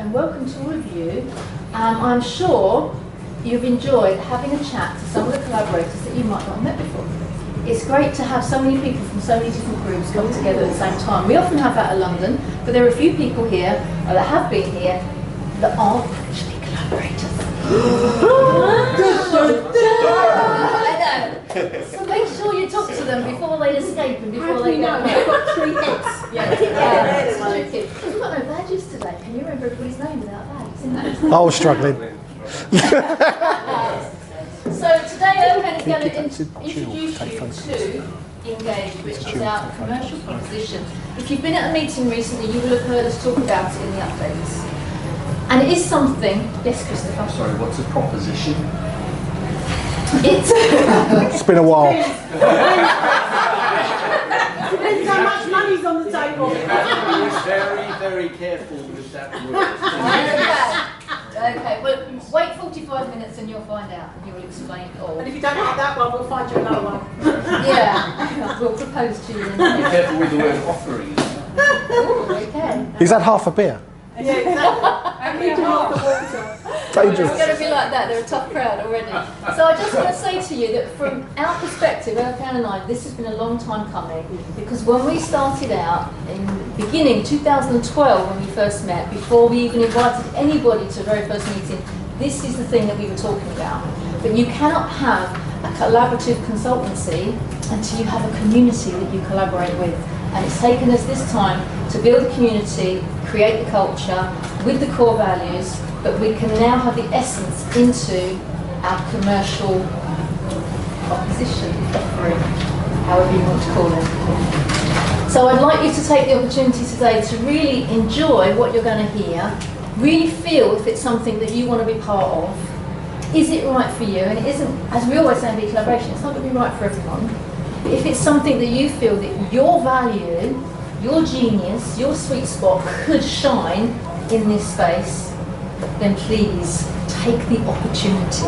and welcome to all of you. I'm sure you've enjoyed having a chat to some of the collaborators that you might not have met before. It's great to have so many people from so many different groups come together at the same time. We often have that at London, but there are a few people here that have been here that aren't actually collaborators. So make sure you talk to them before they escape and before they go. They've got 3 hits. We've got no badges today. Can you remember everybody's name without badges? I was struggling. So today Erkan is going to introduce you to Engage, which is our commercial proposition. If you've been at a meeting recently, you will have heard us talk about it in the updates. And it is something, yes, Christopher? Sorry, what's a proposition? It's been a while. Depends how much money's on the table. Very, very careful with that word. Okay, well, wait 45 minutes and you'll find out, and you'll explain it all. And if you don't like that one, we'll find you another one. Yeah, we'll propose to you. Be careful with the word offering. Ooh, okay. He's had half a beer. Yeah, exactly. And water. Dangerous. It's going to be like that, they're a tough crowd already. So I just want to say to you that from our perspective, Erkan and I, this has been a long time coming, because when we started out, in the beginning, 2012, when we first met, before we even invited anybody to the very first meeting, this is the thing that we were talking about. But you cannot have a collaborative consultancy until you have a community that you collaborate with. And it's taken us this time to build a community, create the culture with the core values, but we can now have the essence into our commercial proposition, offering, however you want to call it. So I'd like you to take the opportunity today to really enjoy what you're going to hear, really feel if it's something that you want to be part of. Is it right for you? And it isn't, as we always say in BeCollaboration, it's not going to be right for everyone. But if it's something that you feel that your value, your genius, your sweet spot could shine in this space, then please take the opportunity.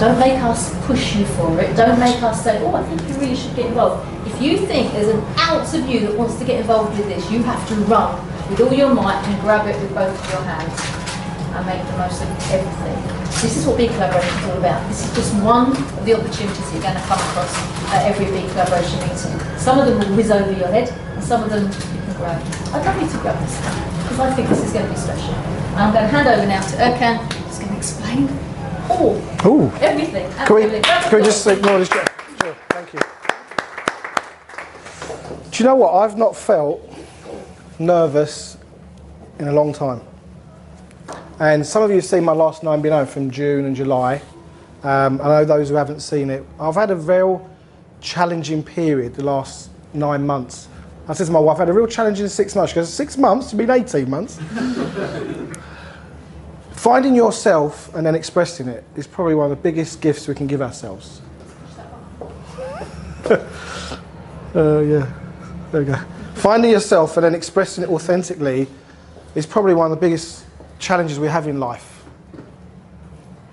Don't make us push you for it. Don't make us say, oh, I think you really should get involved. If you think there's an ounce of you that wants to get involved with this, you have to run with all your might and grab it with both of your hands and make the most of everything. This is what BeCollaboration is all about. This is just one of the opportunities you're going to come across at every BeCollaboration meeting. Some of them will whiz over your head, and some of them you can grab. I'd love you to grab this one, because I think this is going to be special. I'm going to hand over now to Erkan, who's going to explain everything. Can we just ignore this? Sure, thank you. Do you know what? I've not felt nervous in a long time. And some of you have seen my last 9BNO from June and July. I know those who haven't seen it. I've had a real challenging period the last 9 months. I said to my wife, I've had a real challenging 6 months. She goes, 6 months? You've been 18 months. Finding yourself and then expressing it is probably one of the biggest gifts we can give ourselves. Yeah, there we go. Finding yourself and then expressing it authentically is probably one of the biggest challenges we have in life.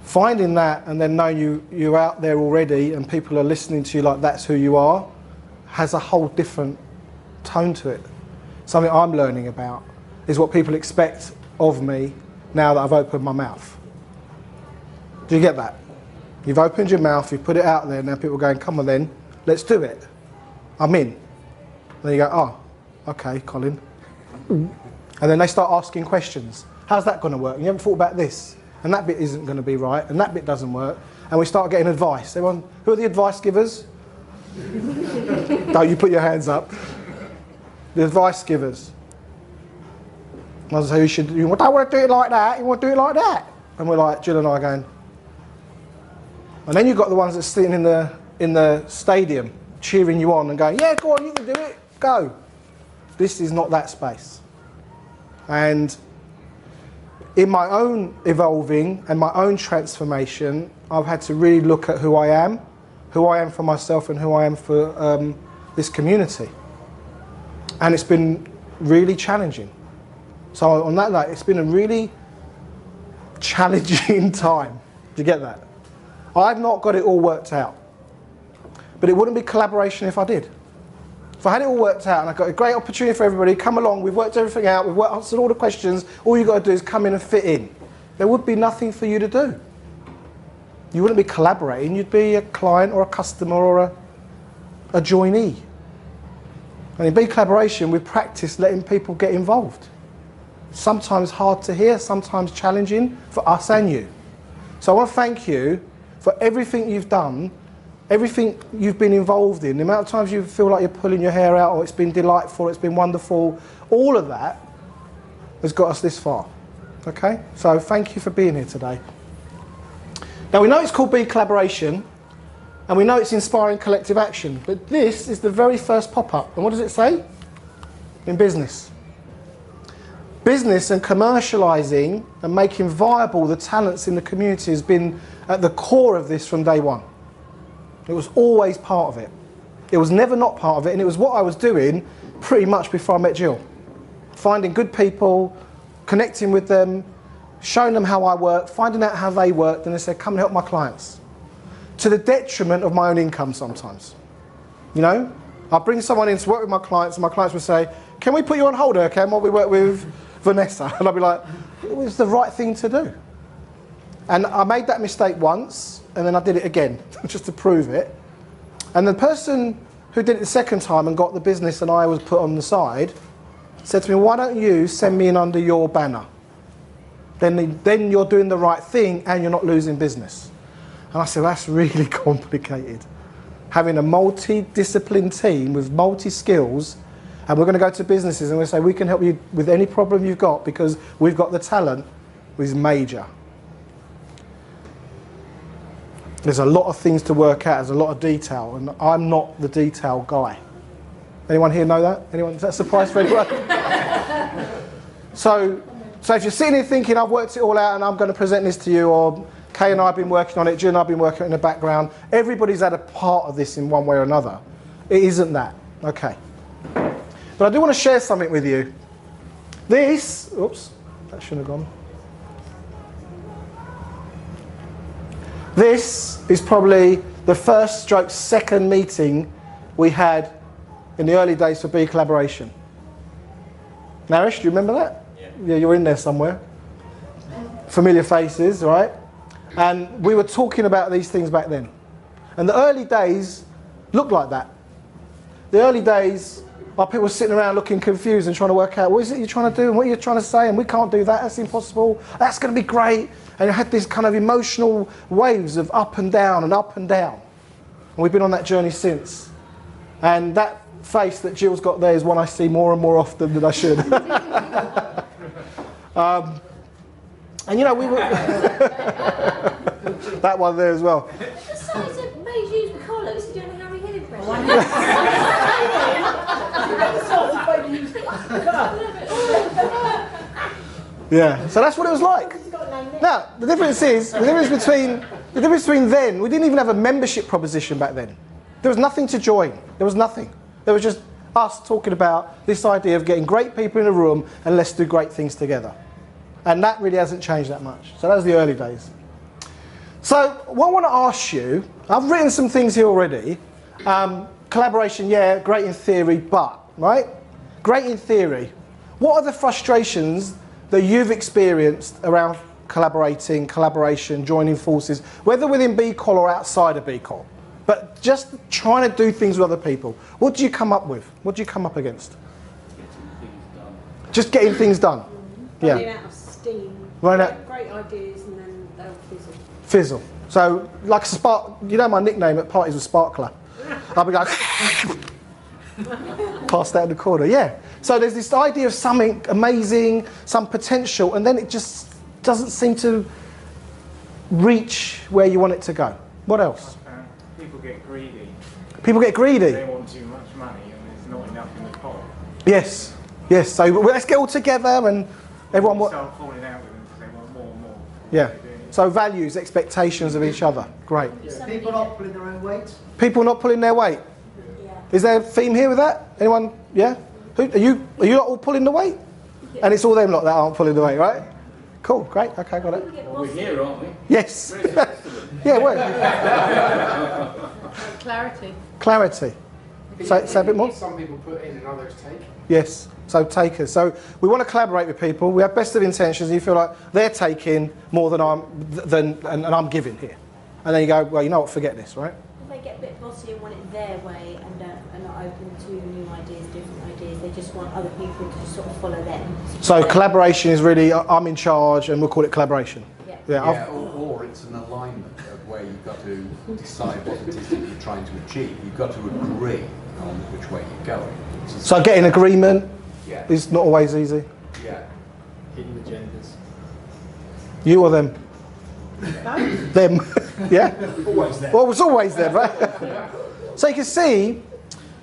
Finding that and then knowing you're out there already and people are listening to you like that's who you are has a whole different tone to it. Something I'm learning about is what people expect of me now that I've opened my mouth. Do you get that? You've opened your mouth, you've put it out there, now people are going, come on then, let's do it. I'm in. Then you go, oh, okay, Colin. And then they start asking questions. How's that going to work? You haven't thought about this. And that bit isn't going to be right, and that bit doesn't work. And we start getting advice. Everyone, who are the advice givers? Don't you put your hands up. The advice givers. And I say, you don't want to do it like that, you want to do it like that. And we're like, Jill and I are going. And then you've got the ones that are sitting in the stadium, cheering you on and going, yeah, go on, you can do it, go. This is not that space. And in my own evolving and my own transformation, I've had to really look at who I am for myself and who I am for this community. And it's been really challenging. So on that note, it's been a really challenging time. Do you get that? I've not got it all worked out. But it wouldn't be collaboration if I did. if I had it all worked out and I got a great opportunity for everybody, come along, we've worked everything out, we've answered all the questions, all you've got to do is come in and fit in. There would be nothing for you to do. You wouldn't be collaborating, you'd be a client or a customer or a joinee. And in BeCollaboration, we practice letting people get involved. Sometimes hard to hear, sometimes challenging for us and you. So I want to thank you for everything you've done, everything you've been involved in, the amount of times you feel like you're pulling your hair out, or it's been delightful, it's been wonderful. All of that has got us this far. Okay? So thank you for being here today. Now we know it's called BeCollaboration, and we know it's inspiring collective action, but this is the very first pop-up. And what does it say? In business. Business and commercialising and making viable the talents in the community has been at the core of this from day one. It was always part of it. It was never not part of it, and it was what I was doing pretty much before I met Jill. Finding good people, connecting with them, showing them how I work, finding out how they worked, and they said, come and help my clients. To the detriment of my own income sometimes. You know? I'll bring someone in to work with my clients, and my clients would say, can we put you on hold, Erkan, while we work with Vanessa? And I'd be like, it was the right thing to do. And I made that mistake once, and then I did it again, just to prove it. And the person who did it the second time and got the business and I was put on the side said to me, why don't you send me in under your banner? Then you're doing the right thing and you're not losing business. And I said, that's really complicated. Having a multi-disciplined team with multi-skills, and we're going to go to businesses and we'll say, we can help you with any problem you've got because we've got the talent, is major. There's a lot of things to work out, there's a lot of detail, and I'm not the detail guy. Anyone here know that? Anyone? Is that a surprise for anyone? So if you're sitting here thinking, I've worked it all out and I'm going to present this to you, or Kay and I have been working on it, Jill and I have been working on it in the background, everybody's had a part of this in one way or another. It isn't that. Okay. But I do want to share something with you. This, oops, that shouldn't have gone. This is probably the first / second meeting we had in the early days for BeCollaboration. Naresh, do you remember that? Yeah, you're in there somewhere. Familiar faces, right? And we were talking about these things back then. And the early days looked like that. The early days, our people were sitting around looking confused and trying to work out, what is it you're trying to do and what you're trying to say, and we can't do that, that's impossible, that's going to be great. And it had these kind of emotional waves of up and down and up and down. And we've been on that journey since. And that face that Jill's got there is one I see more and more often than I should. And you know, we were... that one there as well. The size of made you use collar, is he doing a Harry Hill impression? Yeah, so that's what it was like. Now, the difference between then, we didn't even have a membership proposition back then. There was nothing to join. There was nothing. There was just us talking about this idea of getting great people in a room and let's do great things together. And that really hasn't changed that much. So that was the early days. So what I want to ask you, I've written some things here already. Collaboration, yeah, great in theory, but, right? Great in theory. What are the frustrations that you've experienced around collaboration, joining forces, whether within BeColl or outside of BeColl? But just trying to do things with other people. What do you come up with? What do you come up against? Just getting things done. Yeah. Running out of steam. Running out. Great ideas and then they'll fizzle. Fizzle. So, like a spark, you know my nickname at parties was Sparkler. I'll be like, past that in the corner, yeah. So there's this idea of something amazing, some potential, and then it just doesn't seem to reach where you want it to go. What else? People get greedy. People get greedy. They want too much money and there's not enough in the pot. Yes, yes. So let's get all together and everyone... They start falling out with them because they want more and more. Yeah. So values, expectations of each other. Great. Yeah. People not pulling their own weight. People not pulling their weight. Yeah. Is there a theme here with that? Anyone? Yeah? Who, are you not all pulling the weight? Yeah. And it's all them lot that aren't pulling the weight, right? Cool, great, okay, got it. Well, we're here, aren't we? Yes. Yeah, well. Clarity. Clarity. Say a bit more. Some people put in and others take. Yes, so takers. So we want to collaborate with people. We have best of intentions. And you feel like they're taking more than and I'm giving here. And then you go, well, you know what, forget this, right? If they get a bit bossy and want it their way and are not open to new ideas, different ideas, they just want other people to just sort of follow them. So collaboration is really, I'm in charge, and we'll call it collaboration. Yeah, or it's an alignment of where you've got to decide what it is that you're trying to achieve. You've got to agree on which way you're going. So getting agreement is not always easy. Yeah. Hidden agendas. You or them? Them. Yeah? Always there. Well, it's always them, right? So you can see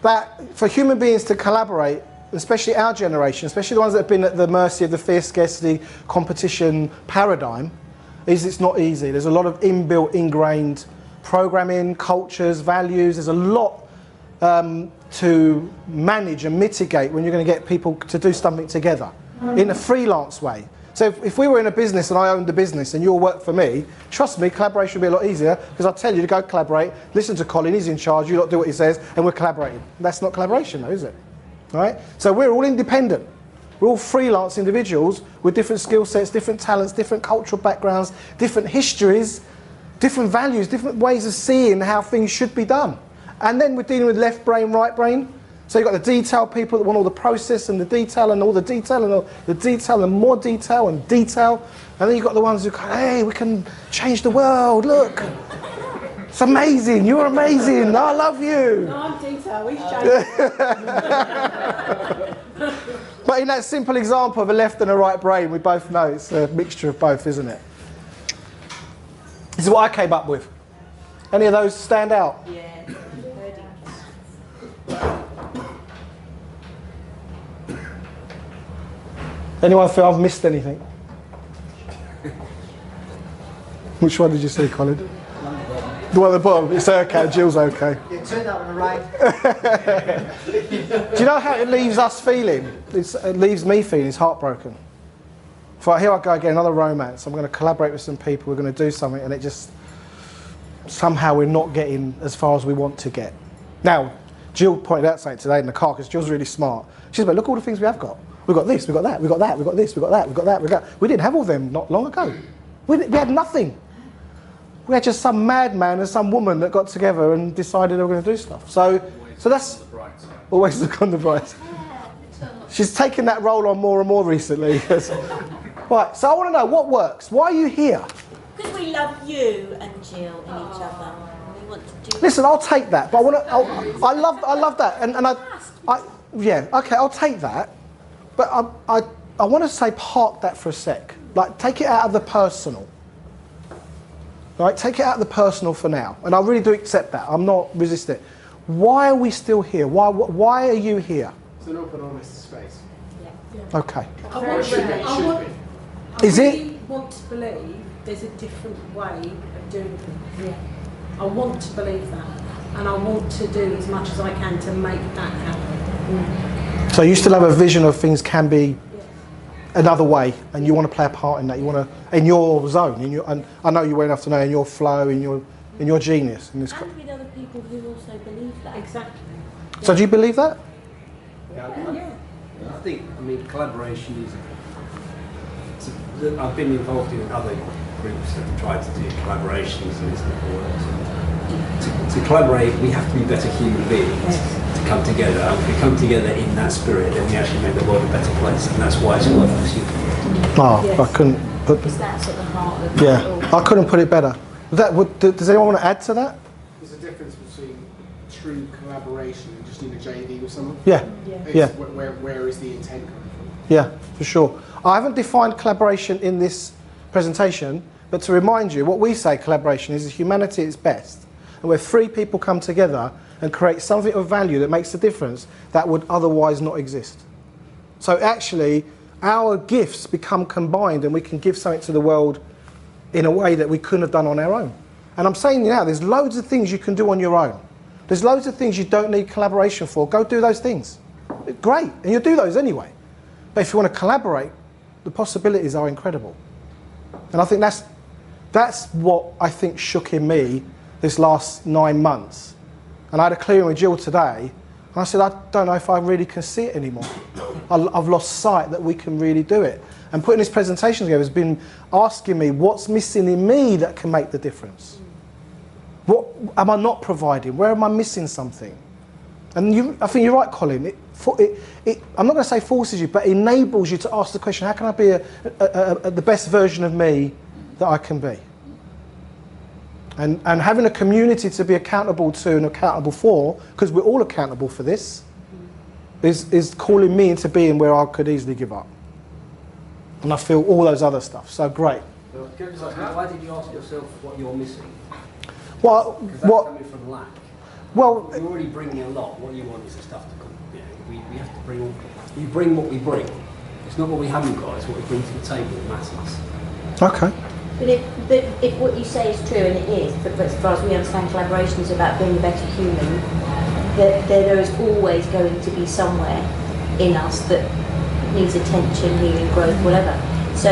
that for human beings to collaborate, especially our generation, especially the ones that have been at the mercy of the fear, scarcity, competition paradigm, is it's not easy. There's a lot of inbuilt, ingrained programming, cultures, values. There's a lot to manage and mitigate when you're going to get people to do something together in a freelance way. So if we were in a business and I owned the business and you'll work for me, trust me, collaboration would be a lot easier because I'll tell you to go collaborate, listen to Colin, he's in charge, you lot do what he says, and we're collaborating. That's not collaboration though, is it? Right? So we're all independent. We're all freelance individuals with different skill sets, different talents, different cultural backgrounds, different histories, different values, different ways of seeing how things should be done. And then we're dealing with left brain, right brain. So you've got the detail people that want all the process and the detail and all the detail and all the detail and more detail and detail. And then you've got the ones who go, hey, we can change the world, look. It's amazing, you're amazing, I love you. No, I'm detail, he's joking. But in that simple example of a left and a right brain, we both know it's a mixture of both, isn't it? This is what I came up with. Any of those stand out? Yeah. Anyone feel I've missed anything? Which one did you see, Colin? The one at the bottom. It's okay, Jill's okay. You turn that one around. Do you know how it leaves us feeling? It leaves me feeling it's heartbroken. So here I go again, another romance. I'm going to collaborate with some people, we're going to do something, and it just, somehow we're not getting as far as we want to get. Now, Jill pointed out something today in the car, because Jill's really smart. She's like, look all the things we have got. We've got this, we've got that, we've got that, we've got this, we've got that, we've got that, we've got that. We didn't have all them not long ago. We had nothing. We had just some madman and some woman that got together and decided they were going to do stuff. So that's always look on the bright side. She's taken that role on more and more recently. Right, so I want to know what works. Why are you here? Because we love you and Jill and each other. And we want to do. Listen, I'll take that, but I want to. I love that, and yeah, okay, I'll take that, but I want to say park that for a sec. Like, take it out of the personal. Right, take it out of the personal for now, and I really do accept that. I'm not resisting it. Why are we still here? Why are you here? It's an open, honest space. Okay. It should be. I Is really it? want to believe there's a different way of doing things. Yeah. I want to believe that, and I want to do as much as I can to make that happen. So you still have a vision of things can be another way, and you want to play a part in that. You want to, in your zone, and I know you well enough to know in your flow, in your genius. In this. And with other people who also believe that. Exactly. So do you believe that? Yeah. I think, collaboration is. I've been involved in other groups that have tried to do collaborations and it's not worked. To collaborate, we have to be better human beings to come together. And if we come together in that spirit, then we actually make the world a better place, and that's why it's worth pursuing. Oh, Yes. I couldn't put. Because that's at the heart of Yeah, it all. I couldn't put it better. Does anyone want to add to that? There's a difference between true collaboration and just doing a JV with someone. Yeah, It's yeah. Where is the intent coming from? Yeah, for sure. I haven't defined collaboration in this presentation, but to remind you, what we say collaboration is humanity at its best, and where three people come together and create something of value that makes a difference that would otherwise not exist. So actually, our gifts become combined and we can give something to the world in a way that we couldn't have done on our own. And I'm saying now, there's loads of things you can do on your own. There's loads of things you don't need collaboration for. Go do those things. Great, and you'll do those anyway. But if you want to collaborate, the possibilities are incredible. And I think that's what I think shook in me this last 9 months. And I had a clearing with Jill today And I said, I don't know if I really can see it anymore. I've lost sight that we can really do it. And putting this presentation together has been asking me what's missing in me that can make the difference. What am I not providing? Where am I missing something? And I think you're right, Colin. I'm not going to say forces you, but enables you to ask the question, how can I be the best version of me that I can be? And having a community to be accountable to and accountable for, because we're all accountable for this, is calling me into being where I could easily give up. And I feel all those other stuff. So great. Well, why did you ask yourself what you're missing? Well, Because that's coming from lack. Well, you're already bringing a lot. What you want is the stuff to come. We have to bring. We bring what we bring. It's not what we haven't got. It's what we bring to the table that matters. Okay. But if what you say is true, and it is, but as far as we understand, collaboration is about being a better human, that there is always going to be somewhere in us that needs attention, healing, growth, whatever. So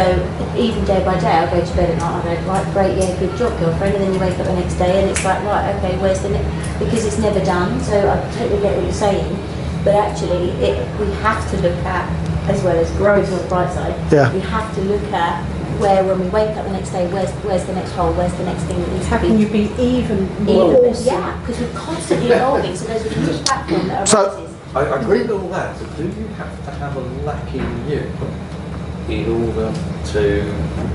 even day by day, I'll go to bed at night and I go, right, great, yeah, good job, girlfriend, and then you wake up the next day and it's like, right, okay, where's the next, because it's never done, so I totally get what you're saying, but actually we have to look at, as well as growth on the bright side, we have to look at where when we wake up the next day, where's the next hole, where's the next thing that needs to be. How can you be even more awesome? Yeah, because we're constantly evolving, so there's a huge platform that arises. I agree with all that, but do you have to have a lack in you in order to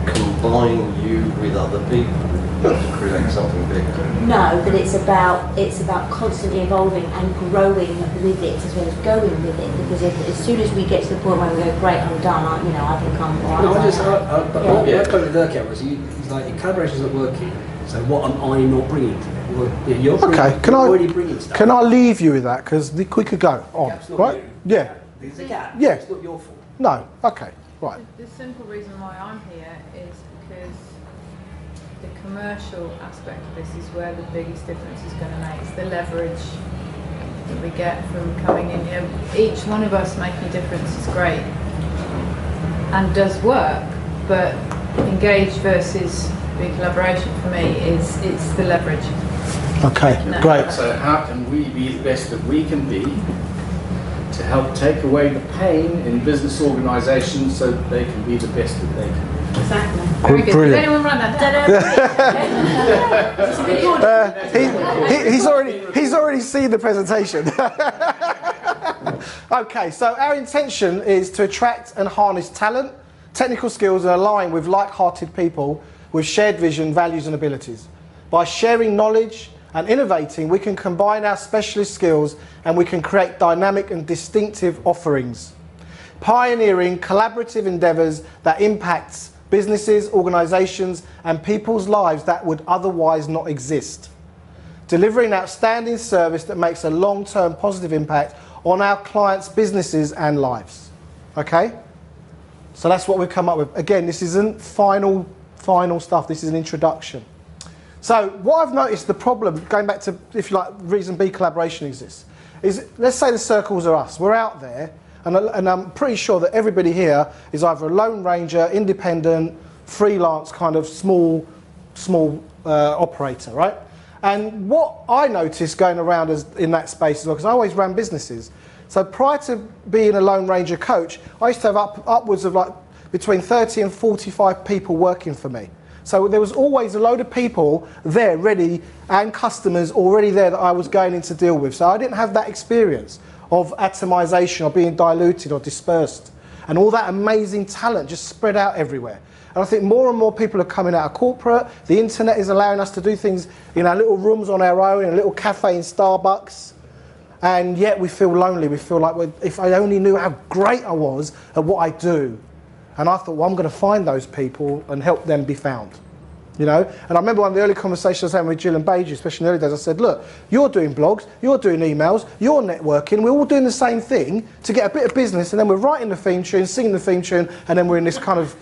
combine you with other people to create something bigger? No, but it's about constantly evolving and growing with it as well as going with it. Because as soon as we get to the point where we go, great, I'm done, I've become. No, I totally with Erkan was he's like, collaboration's not working. So what am I not bringing to it? Well, you're already bringing stuff. Can I leave you with that? Because we could go on, right? You. Yeah. It's a gap. Yeah. It's not your fault. No. Okay. Right. The simple reason why I'm here is because the commercial aspect of this is where the biggest difference is going to make. It's the leverage that we get from coming in here. Each one of us making a difference is great and does work, but engaged versus BeCollaboration for me it's the leverage. Okay, great. So how can we be the best that we can be to help take away the pain in business organisations so that they can be the best that they can be? Exactly. Very good. Brilliant. Did anyone run that down? He's already seen the presentation. Okay, so our intention is to attract and harness talent, technical skills, and align with like-hearted people with shared vision, values, and abilities. By sharing knowledge and innovating, we can combine our specialist skills and we can create dynamic and distinctive offerings. Pioneering collaborative endeavours that impacts businesses, organisations, and people's lives that would otherwise not exist. Delivering outstanding service that makes a long-term positive impact on our clients' businesses and lives. Okay? So that's what we've come up with. Again, this isn't final stuff, this is an introduction. So what I've noticed, the problem, going back to, if you like, the reason BeCollaboration exists, is let's say the circles are us, we're out there, and I'm pretty sure that everybody here is either a lone ranger, independent, freelance kind of small operator, right? And what I noticed going around in that space as well, because I always ran businesses, so prior to being a lone ranger coach, I used to have upwards of like between 30 and 45 people working for me. So there was always a load of people there ready and customers already there that I was going in to deal with. So I didn't have that experience of atomization or being diluted or dispersed and all that amazing talent just spread out everywhere. And I think more and more people are coming out of corporate. The internet is allowing us to do things in our little rooms on our own, in a little cafe in Starbucks. And yet we feel lonely. We feel like, well, if I only knew how great I was at what I do. And I thought, well, I'm going to find those people and help them be found. You know? And I remember one of the early conversations I was having with Jill and Beige, especially in the early days, I said, look, you're doing blogs, you're doing emails, you're networking, we're all doing the same thing to get a bit of business, and then we're writing the theme tune, singing the theme tune, and then we're in this kind of,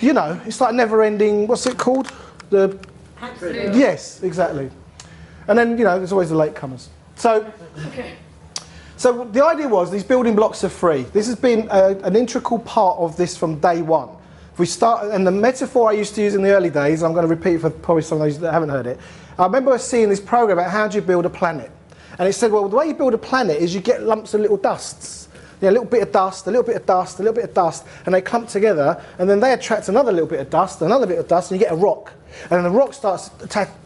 you know, it's like never-ending, what's it called? Yes, exactly. And then, you know, there's always the latecomers. So the idea was these building blocks are free. This has been an integral part of this from day one. We start, and the metaphor I used to use in the early days, I'm going to repeat for probably some of those that haven't heard it. I remember seeing this program about how do you build a planet. And it said, well, the way you build a planet is you get lumps of little dusts. A little bit of dust, a little bit of dust, a little bit of dust, and they clump together, and then they attract another little bit of dust, another bit of dust, and you get a rock. And then the rock starts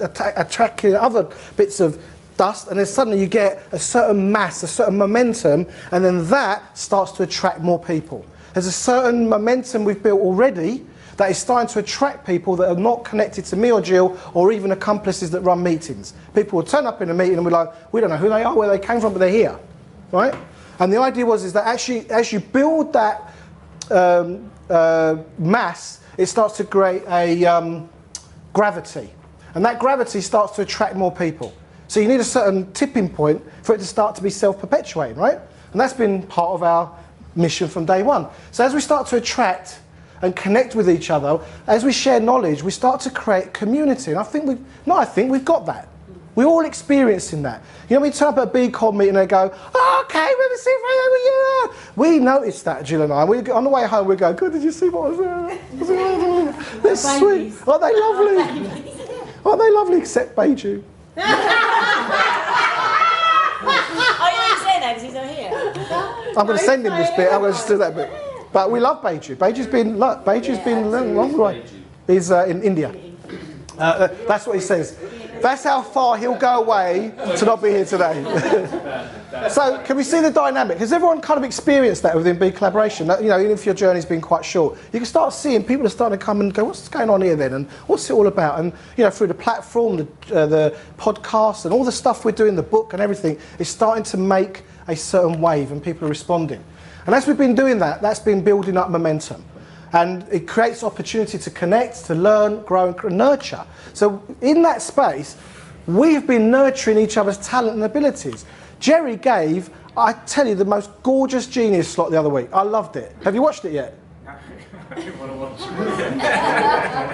attracting other bits of dust, and then suddenly you get a certain mass, a certain momentum, and then that starts to attract more people. There's a certain momentum we've built already that is starting to attract people that are not connected to me or Jill, or even accomplices that run meetings. People will turn up in a meeting and we're like, we don't know who they are, where they came from, but they're here, right? And the idea is that actually, as you build that mass, it starts to create a gravity. And that gravity starts to attract more people. So you need a certain tipping point for it to start to be self-perpetuating, right? And that's been part of our mission from day one. So as we start to attract and connect with each other, as we share knowledge, we start to create community. And we've got that. We're all experiencing that. You know, we turn up at a BeColl meeting and they go, oh, okay, let me see if I know. We noticed that, Jill and I. On the way home, we go, good, did you see what was there? They're sweet. Aren't they lovely? Aren't they lovely, except Beiju? Oh, you don't say that because he's not here. I'm going to send him this bit. I'm going to just do that bit. But we love Beiju. Beiju's been a long way. He's in India. That's what he says. That's how far he'll go away to not be here today. So can we see the dynamic? Has everyone kind of experienced that within BeCollaboration? You know, even if your journey's been quite short, you can start seeing people are starting to come and go, what's going on here then? And what's it all about? And you know, through the platform, the podcast, and all the stuff we're doing, the book and everything, it's starting to make a certain wave, and people are responding. And as we've been doing that, that's been building up momentum. And it creates opportunity to connect, to learn, grow and nurture. So in that space, we've been nurturing each other's talent and abilities. Jerry gave, I tell you, the most gorgeous Genius slot the other week. I loved it. Have you watched it yet? I didn't want to watch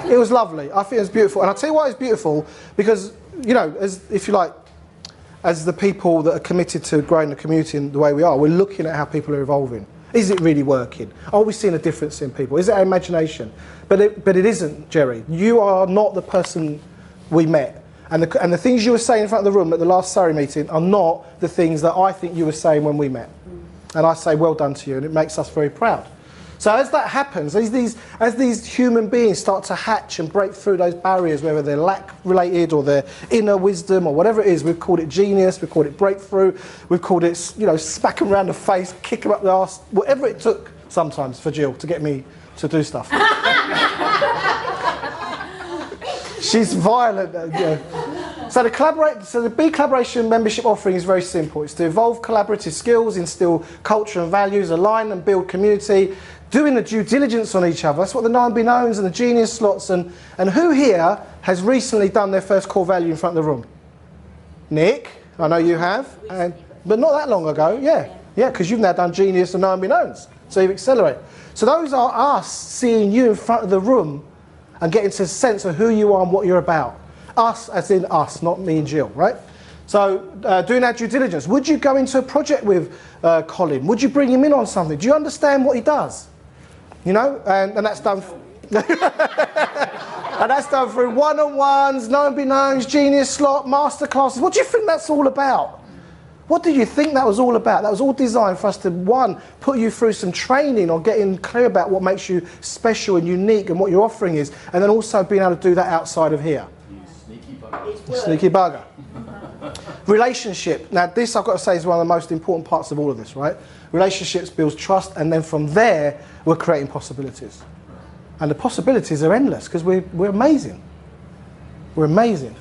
it. It was lovely. I think it was beautiful. And I'll tell you why it's beautiful, because, you know, if you like, as the people that are committed to growing the community in the way we are, we're looking at how people are evolving. Is it really working? Are we seeing a difference in people? Is it our imagination? But it isn't, Jerry. You are not the person we met. And the things you were saying in front of the room at the last Surrey meeting are not the things that I think you were saying when we met. And I say well done to you, and it makes us very proud. So as that happens, as these human beings start to hatch and break through those barriers, whether they're lack related or their inner wisdom or whatever it is, we've called it genius, we've called it breakthrough, we've called it, you know, smack them around the face, kick them up the arse, whatever it took sometimes for Jill to get me to do stuff. She's violent. So the BeCollaboration membership offering is very simple. It's to evolve collaborative skills, instill culture and values, align and build community, doing the due diligence on each other. That's what the known-be-knowns and the Genius slots and who here has recently done their first core value in front of the room? Nick, I know you have, but not that long ago, yeah, because you've now done Genius and known-be-knowns, so you've accelerated. So those are us seeing you in front of the room and getting to a sense of who you are and what you're about. Us as in us, not me and Jill, right? So doing our due diligence. Would you go into a project with Colin? Would you bring him in on something? Do you understand what he does? You know, and that's done. And that's done through one-on-ones, known-be-knowns, Genius slot, masterclasses. What do you think that's all about? What do you think that was all about? That was all designed for us to, one, put you through some training on getting clear about what makes you special and unique and what your offering is, and then also being able to do that outside of here. Sneaky bugger. Relationship. Now this, I've got to say, is one of the most important parts of all of this, right? Relationships builds trust, and then from there, we're creating possibilities. And the possibilities are endless, because we're amazing. We're amazing.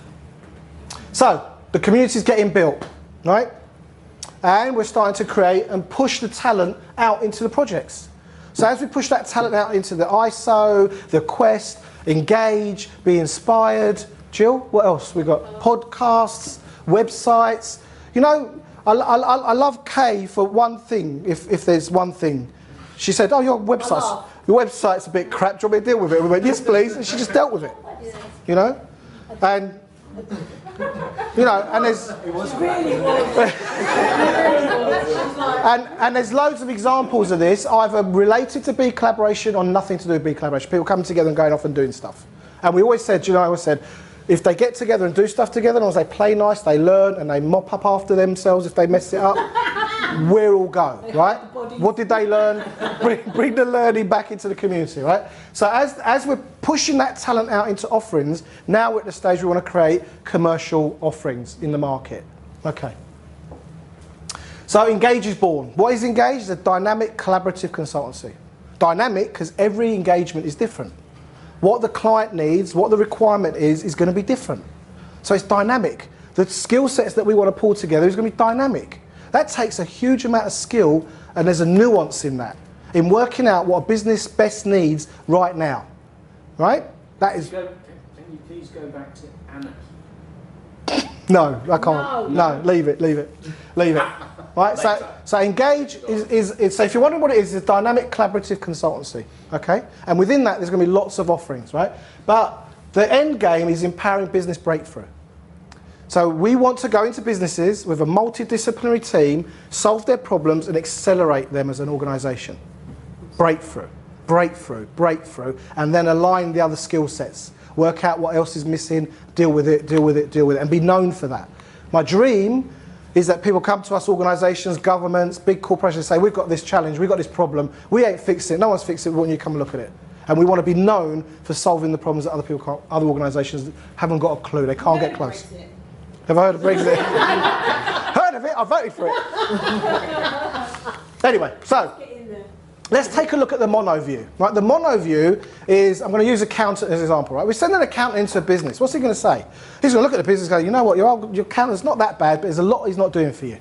So, the community's getting built, right? And we're starting to create and push the talent out into the projects. So as we push that talent out into the ISO, the Quest, engage, be inspired. Jill, what else? We've got podcasts, websites. You know, I love Kay for one thing, if there's one thing. She said, oh, your website's a bit crap, do you want me to deal with it? We went, yes, please. And she just dealt with it, you know? And, you know, and there's... It was really and there's loads of examples of this, either related to BeCollaboration or nothing to do with BeCollaboration. People coming together and going off and doing stuff. And we always said, you know, I always said, if they get together and do stuff together, and as they play nice, they learn and they mop up after themselves if they mess it up, we're all go, right? What did they learn? Bring the learning back into the community, right? So as we're pushing that talent out into offerings, now we're at the stage we want to create commercial offerings in the market. Okay. So Engage is born. What is Engage? It's a dynamic collaborative consultancy. Dynamic because every engagement is different. What the client needs, what the requirement is going to be different. So it's dynamic. The skill sets that we want to pull together is going to be dynamic. That takes a huge amount of skill, and there's a nuance in that, in working out what a business best needs right now. Right? That is. Can you please go back to Anna? No, I can't. No, leave it. Right, so Engage is so if you're wondering what it is, it's a dynamic collaborative consultancy, okay? And within that, there's going to be lots of offerings, right? But the end game is empowering business breakthrough. So we want to go into businesses with a multidisciplinary team, solve their problems and accelerate them as an organisation. Breakthrough, and then align the other skill sets. Work out what else is missing, deal with it, and be known for that. My dream is that people come to us, organisations, governments, big corporations, say, we've got this challenge, we've got this problem, we ain't fixing it, no one's fixing it, we want you to come and look at it. And we want to be known for solving the problems that other people can't, other organisations haven't got a clue, they can't get close. Brexit. Have I heard of Brexit? Heard of it, I voted for it. Anyway, so, let's take a look at the mono view. Right, the mono view is, I'm going to use accountant as an example. Right, we send an accountant into a business. What's he going to say? He's going to look at the business and go, you know what, your accountant's not that bad, but there's a lot he's not doing for you.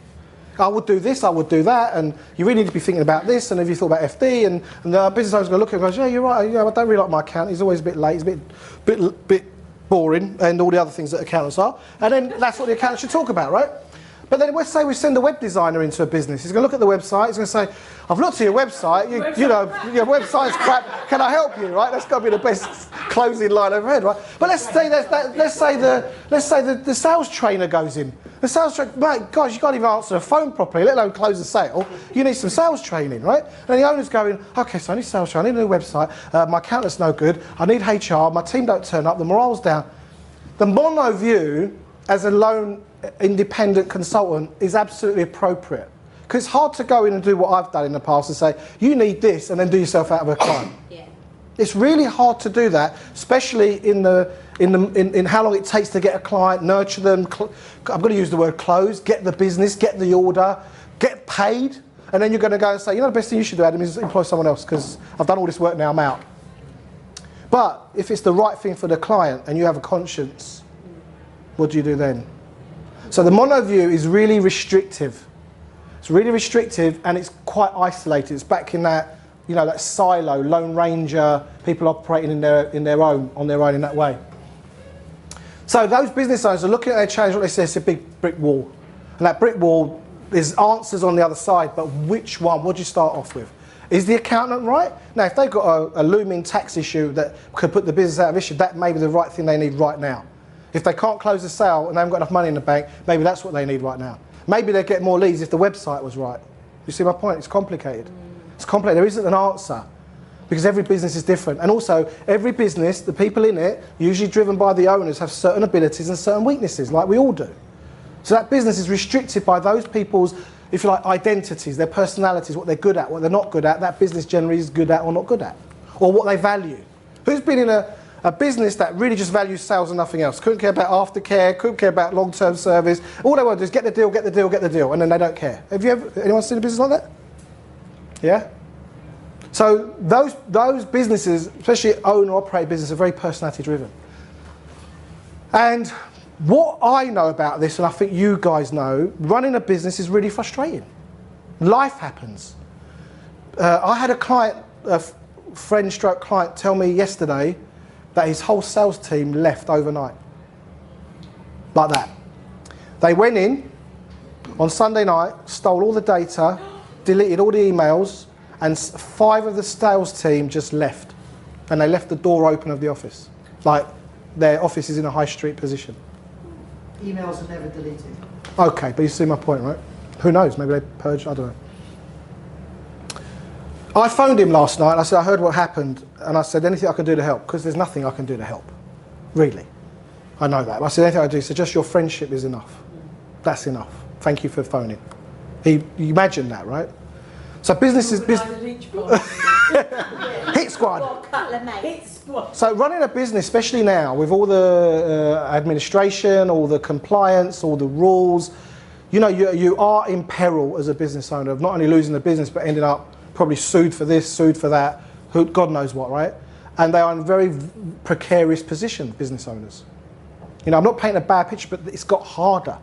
I would do this, I would do that, and you really need to be thinking about this, and have you thought about FD? And the business owner's going to look at him and goes, yeah, you're right, yeah, I don't really like my accountant, he's always a bit late, he's a bit boring, and all the other things that accountants are. And then that's what the accountant should talk about, right? But then let's say we send a web designer into a business. He's going to look at the website. He's going to say, I've looked at your website. You know, your website's crap. Can I help you? Right? That's got to be the best closing line overhead, right? But let's say the sales trainer goes in. The sales trainer, mate, gosh, you can't even answer a phone properly, let alone close a sale. You need some sales training, right? And the owner's going, okay, so I need sales training. I need a new website. My accountant's no good. I need HR. My team don't turn up. The morale's down. The mono view as a lone independent consultant is absolutely appropriate, because it's hard to go in and do what I've done in the past and say you need this and then do yourself out of a client. Yeah. It's really hard to do that, especially in how long it takes to get a client, nurture them. I'm going to use the word close, get the business, get the order, get paid, and then you're going to go and say, you know, the best thing you should do, Adam, is employ someone else because I've done all this work now, I'm out. But if it's the right thing for the client and you have a conscience, what do you do then? So the mono view is really restrictive. It's really restrictive and it's quite isolated. It's back in that, you know, that silo, Lone Ranger, people operating on their own in that way. So those business owners are looking at their challenge, what they say is a big brick wall. And that brick wall, there's answers on the other side, but which one? What do you start off with? Is the accountant right? Now, if they've got a looming tax issue that could put the business out of issue, that may be the right thing they need right now. If they can't close the sale and they haven't got enough money in the bank, maybe that's what they need right now. Maybe they'd get more leads if the website was right. You see my point? It's complicated. It's complicated. There isn't an answer because every business is different. And also, every business, the people in it, usually driven by the owners, have certain abilities and certain weaknesses, like we all do. So that business is restricted by those people's, if you like, identities, their personalities, what they're good at, what they're not good at, that business generally is good at or not good at, or what they value. Who's been in a business that really just values sales and nothing else? Couldn't care about aftercare, couldn't care about long-term service. All they want to do is get the deal, get the deal, get the deal, and then they don't care. Have you ever, anyone seen a business like that? Yeah? So those businesses, especially owner-operated businesses, are very personality-driven. And what I know about this, and I think you guys know, running a business is really frustrating. Life happens. I had a client, a friend-stroke client, tell me yesterday that his whole sales team left overnight. Like that. They went in on Sunday night, stole all the data, deleted all the emails, and 5 of the sales team just left. And they left the door open of the office. Like their office is in a high street position. Emails are never deleted. Okay, but you see my point, right? Who knows? Maybe they purged, I don't know. I phoned him last night and I said, I heard what happened, and I said, anything I can do to help? Because there's nothing I can do to help, really. I know that. I said, anything I do, so just your friendship is enough. That's enough. Thank you for phoning. You imagine that, right? So business is hit squad. So running a business, especially now, with all the administration, all the compliance, all the rules, you know, you are in peril as a business owner of not only losing the business, but ending up probably sued for this, sued for that, who, God knows what, right? And they are in a very precarious position, business owners. You know, I'm not painting a bad picture, but it's got harder.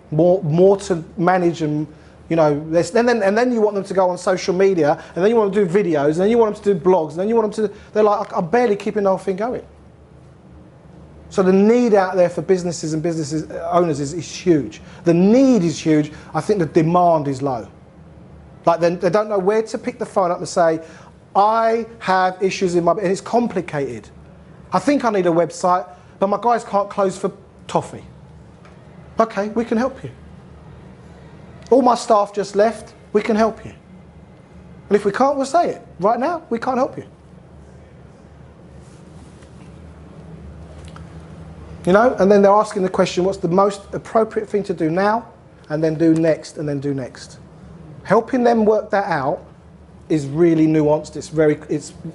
More to manage, and you know, and then you want them to go on social media, and then you want them to do videos, and then you want them to do blogs, and then you want them to, they're like, I'm barely keeping the whole thing going. So the need out there for businesses and business owners is huge. The need is huge. I think the demand is low. Like they don't know where to pick the phone up and say, I have issues in my, and it's complicated. I think I need a website, but my guys can't close for toffee. Okay, we can help you. All my staff just left, we can help you. And if we can't, we'll say it. Right now, we can't help you. You know, and then they're asking the question, what's the most appropriate thing to do now, and then do next, and then do next. Helping them work that out is really nuanced.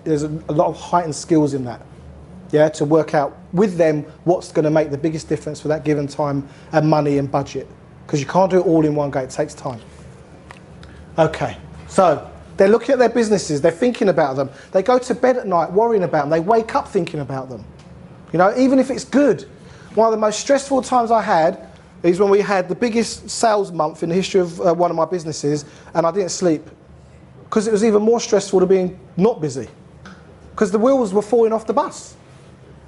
There's a lot of heightened skills in that. Yeah, to work out with them what's going to make the biggest difference for that given time and money and budget. Because you can't do it all in one go, it takes time. Okay, so they're looking at their businesses, they're thinking about them. They go to bed at night worrying about them. They wake up thinking about them. You know, even if it's good. One of the most stressful times I had is when we had the biggest sales month in the history of one of my businesses, and I didn't sleep. Because it was even more stressful to being not busy. Because the wheels were falling off the bus.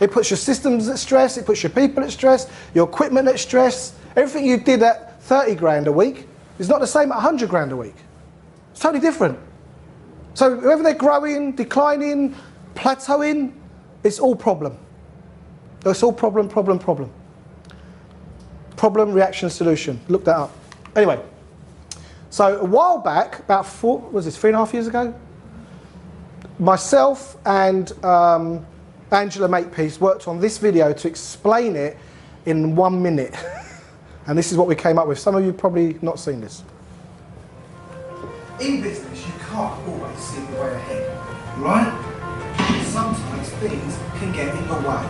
It puts your systems at stress, it puts your people at stress, your equipment at stress. Everything you did at 30 grand a week is not the same at 100 grand a week. It's totally different. So whether they're growing, declining, plateauing, it's all problem. It's all problem, problem, problem. Problem, reaction, solution. Look that up. Anyway, so a while back, about 3.5 years ago, myself and Angela Makepeace worked on this video to explain it in 1 minute. And this is what we came up with. Some of you probably not seen this. In business, you can't always see the way ahead, right? Sometimes things can get in the way.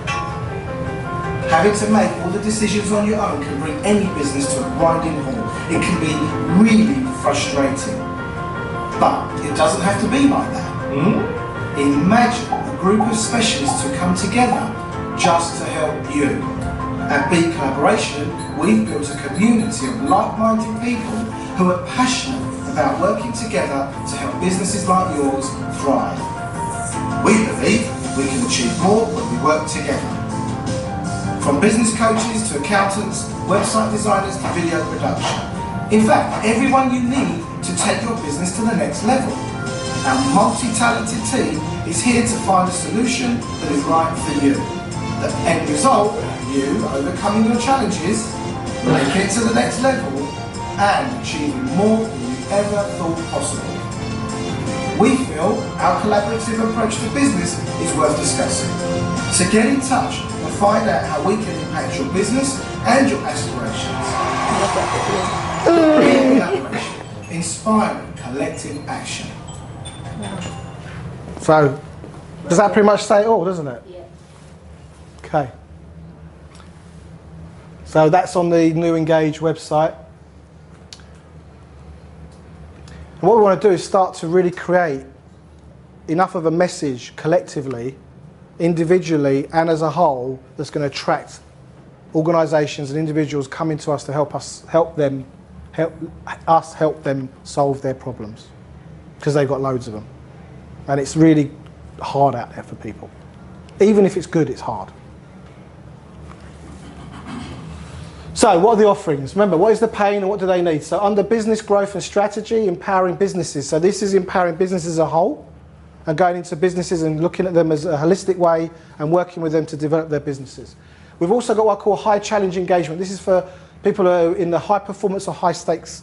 Having to make all the decisions on your own can bring any business to a grinding halt. It can be really frustrating. But it doesn't have to be like that. Imagine a group of specialists who come together just to help you. At BeCollaboration, we've built a community of like-minded people who are passionate about working together to help businesses like yours thrive. We believe we can achieve more when we work together. From business coaches to accountants, website designers to video production. In fact, everyone you need to take your business to the next level. Our multi-talented team is here to find a solution that is right for you. The end result, you overcoming your challenges, making it to the next level, and achieving more than you ever thought possible. We feel our collaborative approach to business is worth discussing. So get in touch and find out how we can impact your business and your aspirations. Collaboration, inspiring collective action. So, does that pretty much say it all, doesn't it? Yeah. Okay. So that's on the New Engage website. And what we want to do is start to really create enough of a message collectively, individually and as a whole that's going to attract organisations and individuals coming to us to help them solve their problems, because they've got loads of them. And it's really hard out there for people. Even if it's good, it's hard. So what are the offerings? Remember, what is the pain and what do they need? So under business growth and strategy, empowering businesses. So this is empowering businesses as a whole and going into businesses and looking at them as a holistic way and working with them to develop their businesses. We've also got what I call high challenge engagement. This is for people who are in the high performance or high stakes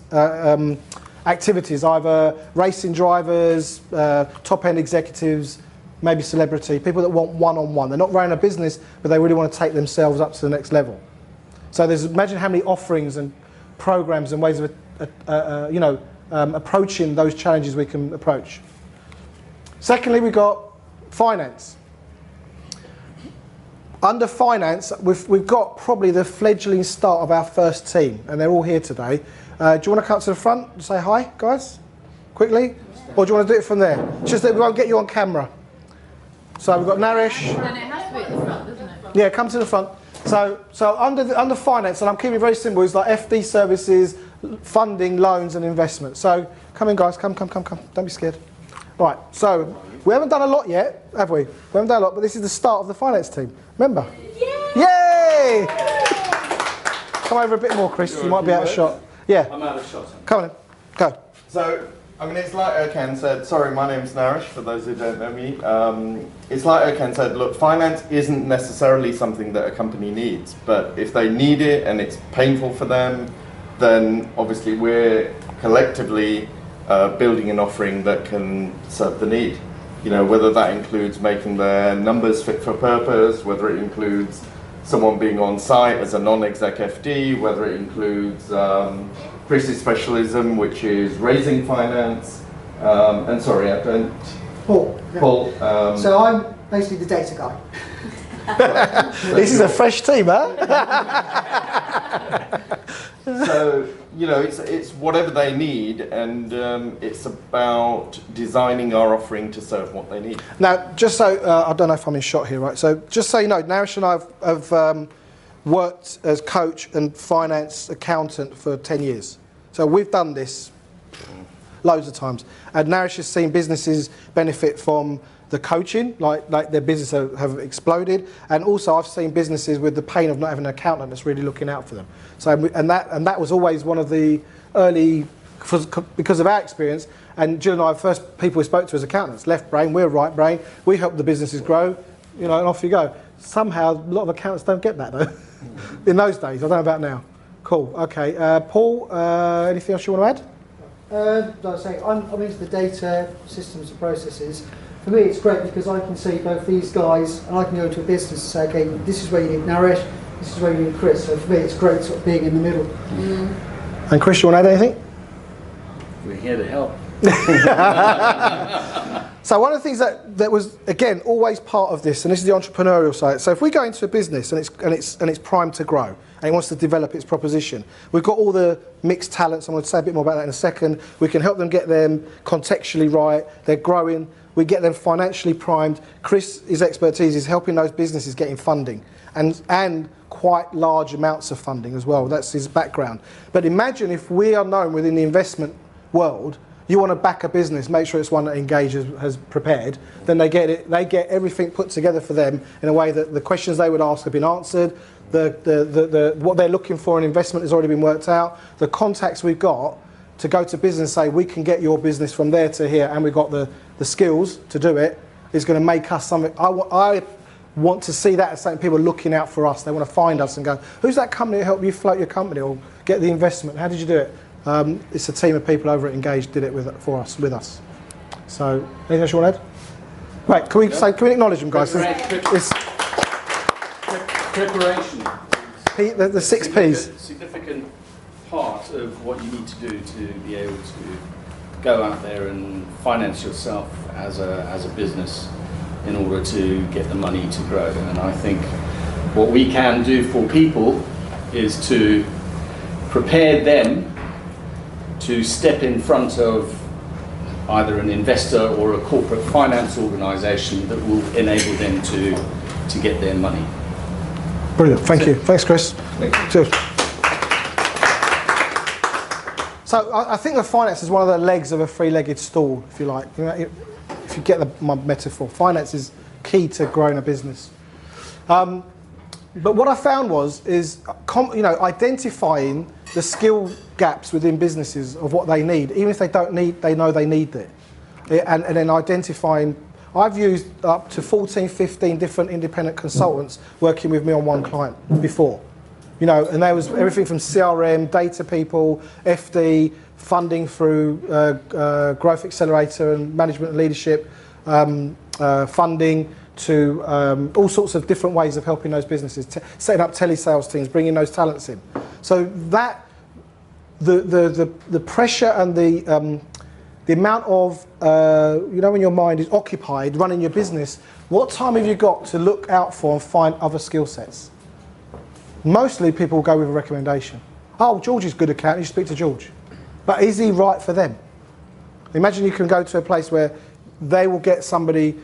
activities, either racing drivers, top end executives, maybe celebrity, people that want one-on-one. They're not running a business, but they really want to take themselves up to the next level. So imagine how many offerings and programs and ways of approaching those challenges we can approach. Secondly, we've got finance. Under finance, we've got probably the fledgling start of our first team, and they're all here today. Do you want to come to the front and say hi, guys, quickly? Or do you want to do it from there? It's just that we won't get you on camera. So we've got Naresh. And it has to be at the front, doesn't it? Yeah, come to the front. So under finance, and I'm keeping it very simple, is like FD services, funding, loans and investment. So come in guys, come. Don't be scared. Right, so we haven't done a lot yet, have we? We haven't done a lot, but this is the start of the finance team. Remember? Yay! Come over a bit more, Chris, you might be out of shot. Yeah. I'm out of shot. Come on in, go. So, I mean, it's like Erkan said, sorry, my name's Naresh, for those who don't know me. It's like Erkan said, look, finance isn't necessarily something that a company needs, but if they need it and it's painful for them, then obviously we're collectively building an offering that can serve the need. You know, whether that includes making their numbers fit for purpose, whether it includes someone being on site as a non-exec FD, whether it includes Chris's specialism, which is raising finance, and sorry, I don't... Paul. Paul. So I'm basically the data guy. This is a fresh team, huh? So, you know, it's whatever they need, and it's about designing our offering to serve what they need. Now, just so, I don't know if I'm in shot here, right? So just so you know, Naresh and I have worked as coach and finance accountant for 10 years. So we've done this loads of times. And Naresh has seen businesses benefit from the coaching, like their business have exploded, and also I've seen businesses with the pain of not having an accountant that's really looking out for them. So and that was always one of the early, because of our experience, and Jill and I are the first people we spoke to as accountants. Left brain, we're right brain. We help the businesses grow, you know, and off you go. Somehow a lot of accountants don't get that though. In those days, I don't know about now. Cool. Okay, Paul. Anything else you want to add? Like I say, I'm into the data, systems and processes. For me, it's great because I can see both these guys, and I can go into a business and say, okay, this is where you need Naresh, this is where you need Chris. So for me, it's great sort of being in the middle. And Chris, you want to add anything? We're here to help. So one of the things that was, again, always part of this, and this is the entrepreneurial side. So if we go into a business and it's primed to grow and it wants to develop its proposition, we've got all the mixed talents. I'm going to say a bit more about that in a second. We can help them get them contextually right. They're growing. We get them financially primed. Chris, his expertise is helping those businesses getting funding and quite large amounts of funding as well. That's his background. But imagine if we are known within the investment world, you want to back a business, make sure it's one that Engage has prepared, then they get everything put together for them in a way that the questions they would ask have been answered, what they're looking for in investment has already been worked out, the contacts we've got to go to business and say, we can get your business from there to here, and we've got the skills to do it, is going to make us something. I want to see that as something people are looking out for us. They want to find us and go, who's that company to help you float your company or get the investment? How did you do it? It's a team of people over at Engage did it with us. So, anything else you want to add? Right, can we acknowledge them, guys? Preparation. The 6 Ps. Significant part of what you need to do to be able to go out there and finance yourself as a business in order to get the money to grow. And I think what we can do for people is to prepare them to step in front of either an investor or a corporate finance organisation that will enable them to get their money. Brilliant, thank you. Thanks, Chris. Cheers. So I think the finance is one of the legs of a three-legged stool, if you like. You know, if you get my metaphor, finance is key to growing a business. But what I found is identifying the skill gaps within businesses of what they need, even if they don't need, they know they need it, and then identifying. I've used up to 14, 15 different independent consultants working with me on one client before. You know, and there was everything from CRM, data people, FD, funding through Growth Accelerator and management and leadership, funding, to all sorts of different ways of helping those businesses, setting up telesales teams, bringing those talents in. So that the pressure and the amount of when your mind is occupied running your business, what time have you got to look out for and find other skill sets? Mostly people will go with a recommendation. Oh, George is good accountant, you speak to George. But is he right for them? Imagine you can go to a place where they will get somebody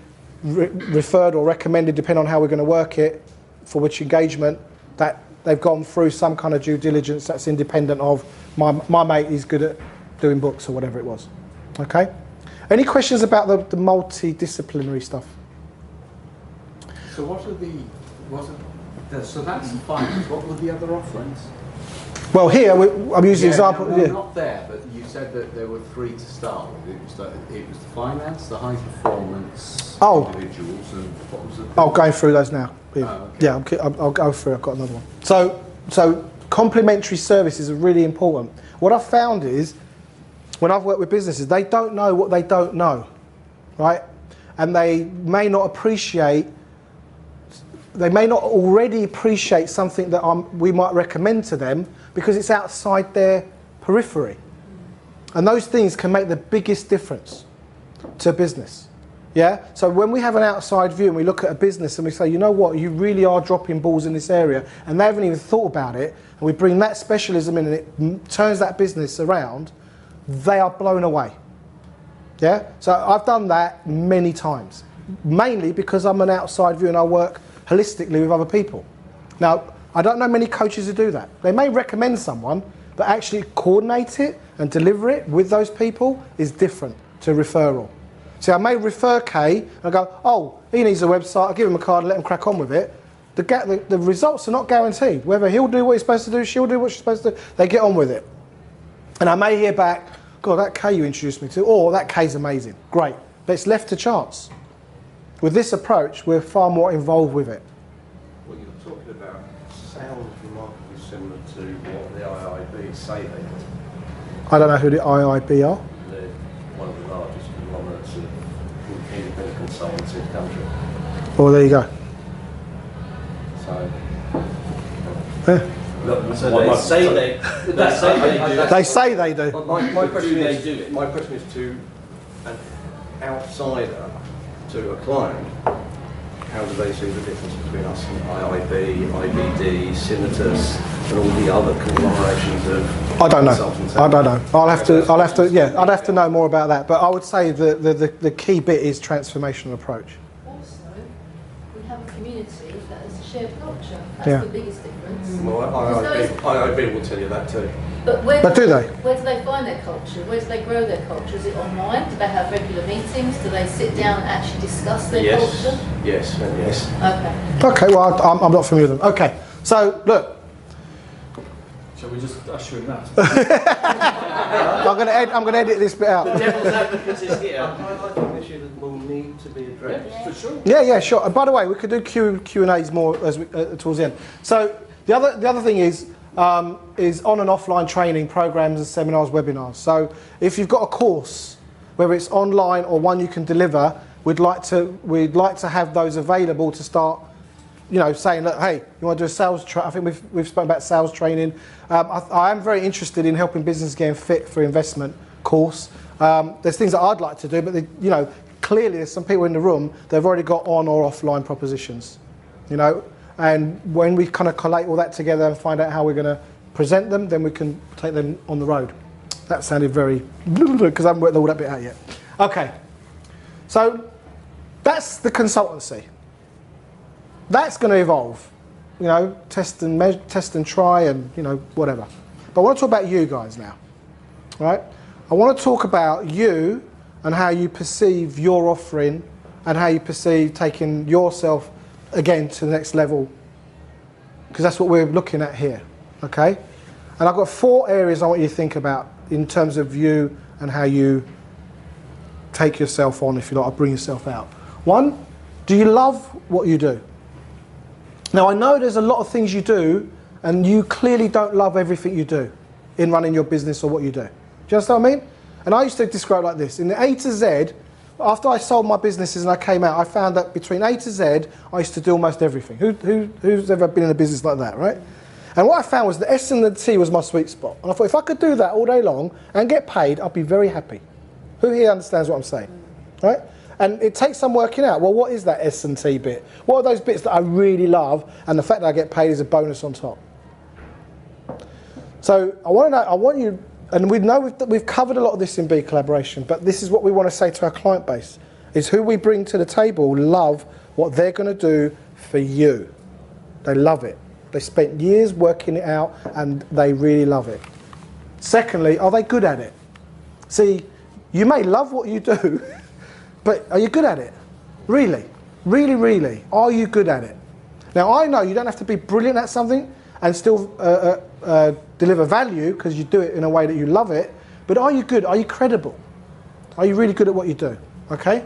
referred or recommended, depending on how we're going to work it, for which engagement, that they've gone through some kind of due diligence that's independent of my mate is good at doing books or whatever it was. Okay? Any questions about the multidisciplinary stuff? So so that's finance. What were the other offerings? Well, here I'm using example. No, not there, but you said that there were 3 to start with. It was the finance, the high performance individuals, and what was it? I'll go through those now. Okay. Yeah, I'll go through. I've got another one. So complementary services are really important. What I've found is, when I've worked with businesses, they don't know what they don't know, right? And they may not already appreciate something that we might recommend to them because it's outside their periphery. And those things can make the biggest difference to a business. Yeah? So when we have an outside view and we look at a business and we say, you know what, you really are dropping balls in this area, and they haven't even thought about it, and we bring that specialism in and it turns that business around, they are blown away. Yeah? So I've done that many times, mainly because I'm an outside view and I work holistically with other people. Now, I don't know many coaches who do that. They may recommend someone, but actually coordinate it and deliver it with those people is different to referral. See, I may refer Kay and go, oh, he needs a website, I'll give him a card and let him crack on with it. The results are not guaranteed. Whether he'll do what he's supposed to do, she'll do what she's supposed to do, they get on with it. And I may hear back, God, that Kay you introduced me to, or that Kay's amazing, great. But it's left to chance. With this approach, we're far more involved with it. What you're talking about sounds remarkably similar to what the IIB say they do. I don't know who the IIB are. They're one of the largest conglomerates of independent consultants in the country. Well, there you go. So, Yeah. Look, They say they do. My question is to an outsider to a client, how do they see the difference between us and IIB, IBD, Cinetus, and all the other conglomerations of I don't know. consultants? I don't know. I'd have to know more about that. But I would say the key bit is transformational approach. Also, we have a community that has a shared culture. That's the biggest difference. Well, IIB will tell you that too. But where do they? Where do they find their culture? Where do they grow their culture? Is it online? Do they have regular meetings? Do they sit down and actually discuss their culture? Yes, and yes. Okay. Okay, well, I'm not familiar with them. Okay, so look. Shall we just usher in that? I'm going to edit this bit out. The devil's advocate is here. I think this issue that will need to be addressed. Yeah, for sure. Yeah, sure. And by the way, we could do Q&As more as towards the end. So the other thing is on and offline training programs and seminars, webinars. So if you've got a course, whether it's online or one you can deliver, we'd like to have those available to start, saying, look, hey, you want to do a sales I think we've spoken about sales training. I am very interested in helping business get fit for investment course. There's things that I'd like to do, but clearly there's some people in the room they've already got on or offline propositions, and when we kind of collate all that together and find out how we're going to present them, then we can take them on the road. That sounded very because I haven't worked all that bit out yet. Okay, so that's the consultancy. That's going to evolve, test and try and, whatever. But I want to talk about you guys now, right? I want to talk about you and how you perceive your offering and how you perceive taking yourself, again, to the next level, because that's what we're looking at here, okay? And I've got 4 areas I want you to think about in terms of you and how you take yourself on, if you like, or bring yourself out. 1, do you love what you do? Now, I know there's a lot of things you do, and you clearly don't love everything you do in running your business or what you do. Do you understand what I mean? And I used to describe it like this. In the A to Z, After I sold my businesses and I came out, I found that between A to Z, I used to do almost everything. Who's ever been in a business like that, right? And what I found was the S and the T was my sweet spot. And I thought if I could do that all day long and get paid, I'd be very happy. Who here understands what I'm saying, right? And it takes some working out. Well, what is that S and T bit? What are those bits that I really love and the fact that I get paid is a bonus on top? So I want you, and we know we've covered a lot of this in BeCollaboration, but this is what we want to say to our client base, is who we bring to the table love what they're going to do for you. They love it. They spent years working it out and they really love it. Secondly, are they good at it? See, you may love what you do, but are you good at it? Really? Really, really? Are you good at it? Now, I know you don't have to be brilliant at something and still deliver value because you do it in a way that you love it, but are you good? Are you credible? Are you really good at what you do? Okay?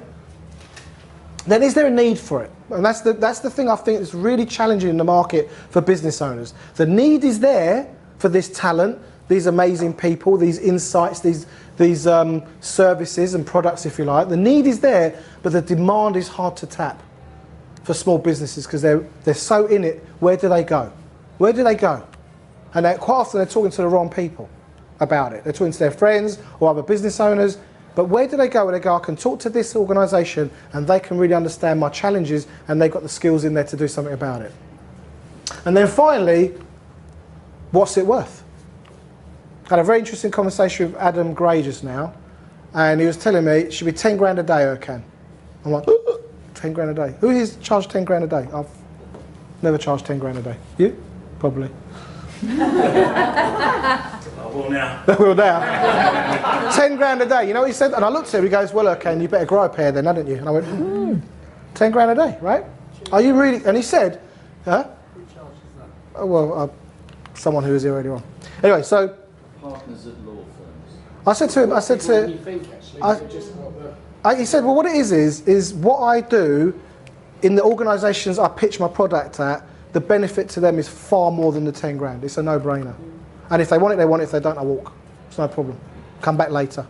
Then is there a need for it? And that's the thing I think is really challenging in the market for business owners. The need is there for this talent, these amazing people, these insights, these services and products, if you like. The need is there, but the demand is hard to tap for small businesses because they're so in it. Where do they go? Where do they go? And quite often they're talking to the wrong people about it. They're talking to their friends or other business owners. But where do they go? Where they go, I can talk to this organisation and they can really understand my challenges and they've got the skills in there to do something about it. And then finally, what's it worth? I had a very interesting conversation with Adam Gray just now, and he was telling me it should be 10 grand a day, Erkan. I'm like, 10 grand a day. Who here's charged 10 grand a day? I've never charged 10 grand a day. You? Probably. I will now. I will now. 10 grand a day. You know what he said? And I looked at him, he goes, well, Erkan, you better grow a pair then, hadn't you? And I went, 10 grand a day, right? Are you really? And he said, huh? Who charges that? Oh, well, someone who was here earlier on. Anyway, so Partners at law firms. I said to him, What do you think, actually? Just what the... he said, well, what it is what I do in the organisations I pitch my product at, the benefit to them is far more than the 10 grand. It's a no-brainer. And if they want it, they want it. If they don't, I walk. It's no problem. Come back later.